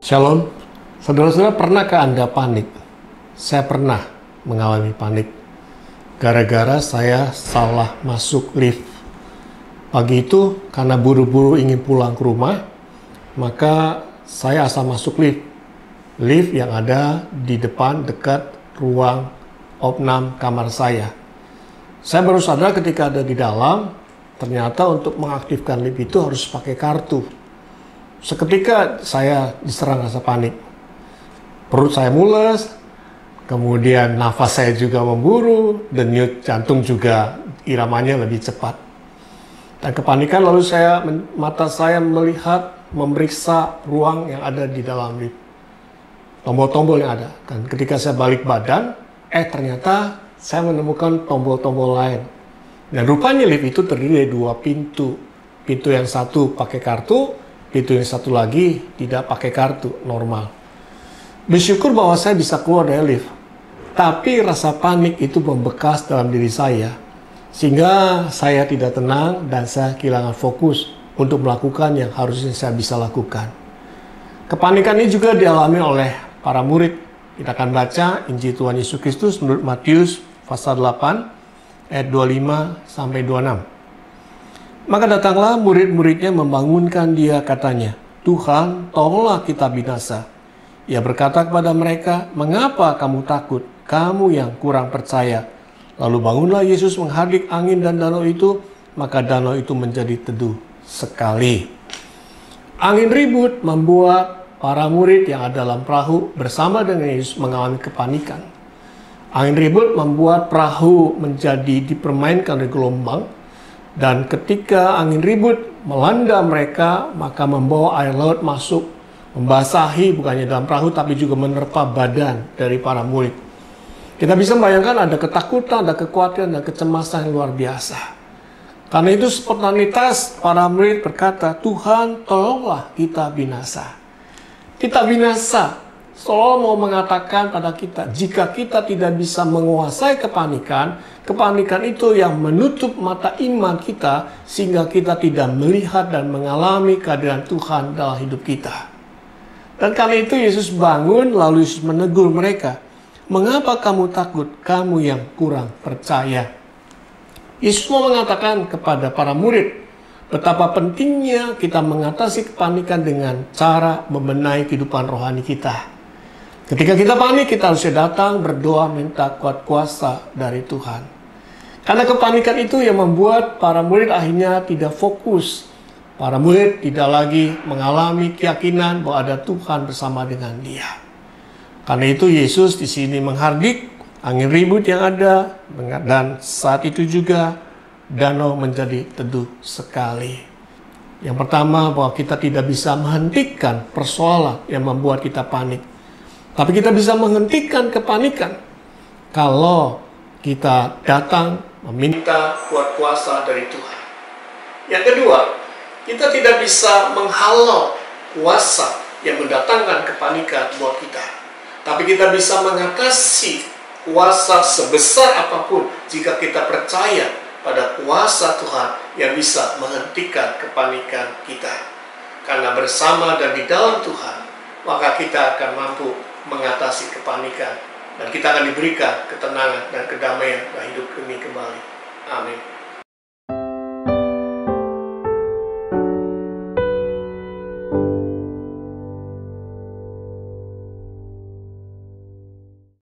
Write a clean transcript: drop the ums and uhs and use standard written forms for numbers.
Shalom, saudara-saudara, pernahkah Anda panik? Saya pernah mengalami panik gara-gara saya salah masuk lift. Pagi itu karena buru-buru ingin pulang ke rumah, maka saya asal masuk lift yang ada di depan dekat ruang opnam kamar saya. Saya baru sadar ketika ada di dalam, ternyata untuk mengaktifkan lift itu harus pakai kartu. Seketika saya diserang rasa panik. Perut saya mules, kemudian nafas saya juga memburu, denyut jantung juga iramanya lebih cepat. Dan kepanikan lalu mata saya melihat, memeriksa ruang yang ada di dalam lift. Tombol-tombol yang ada. Dan ketika saya balik badan, ternyata saya menemukan tombol-tombol lain. Dan rupanya lift itu terdiri dari dua pintu. Pintu yang satu pakai kartu, pintu yang satu lagi tidak pakai kartu, normal. Bersyukur bahwa saya bisa keluar dari lift. Tapi rasa panik itu membekas dalam diri saya. Sehingga saya tidak tenang dan saya kehilangan fokus untuk melakukan yang harusnya saya bisa lakukan. Kepanikan ini juga dialami oleh para murid. Kita akan baca Injil Tuhan Yesus Kristus menurut Matius pasal 8 ayat 25 sampai 26. Maka datanglah murid-muridnya membangunkan dia, katanya, "Tuhan, tolonglah kita binasa." Ia berkata kepada mereka, "Mengapa kamu takut, kamu yang kurang percaya?" Lalu bangunlah Yesus menghardik angin dan danau itu, maka danau itu menjadi teduh sekali. Angin ribut membuat para murid yang ada dalam perahu bersama dengan Yesus mengalami kepanikan. Angin ribut membuat perahu menjadi dipermainkan oleh gelombang. Dan ketika angin ribut melanda mereka, maka membawa air laut masuk, membasahi bukannya dalam perahu, tapi juga menerpa badan dari para murid. Kita bisa membayangkan ada ketakutan, ada kekhawatiran, dan kecemasan yang luar biasa. Karena itu spontanitas para murid berkata, "Tuhan, tolonglah kita binasa." Kita binasa, seolah mau mengatakan pada kita, jika kita tidak bisa menguasai kepanikan itu yang menutup mata iman kita, sehingga kita tidak melihat dan mengalami kehadiran Tuhan dalam hidup kita. Dan karena itu Yesus bangun, lalu Yesus menegur mereka, "Mengapa kamu takut, kamu yang kurang percaya?" Yesus mau mengatakan kepada para murid, betapa pentingnya kita mengatasi kepanikan dengan cara membenahi kehidupan rohani kita. Ketika kita panik, kita harusnya datang berdoa minta kuat kuasa dari Tuhan. Karena kepanikan itu yang membuat para murid akhirnya tidak fokus. Para murid tidak lagi mengalami keyakinan bahwa ada Tuhan bersama dengan dia. Karena itu Yesus di sini menghardik angin ribut yang ada, dan saat itu juga danau menjadi teduh sekali. Yang pertama, bahwa kita tidak bisa menghentikan persoalan yang membuat kita panik. Tapi kita bisa menghentikan kepanikan kalau kita datang meminta kuat kuasa dari Tuhan. Yang kedua, kita tidak bisa menghalau kuasa yang mendatangkan kepanikan buat kita. Tapi kita bisa mengatasi kuasa sebesar apapun jika kita percaya pada kuasa Tuhan yang bisa menghentikan kepanikan kita. Karena bersama dan di dalam Tuhan, maka kita akan mampu mengatasi kepanikan, dan kita akan diberikan ketenangan dan kedamaian dalam hidup ini kembali. Amin.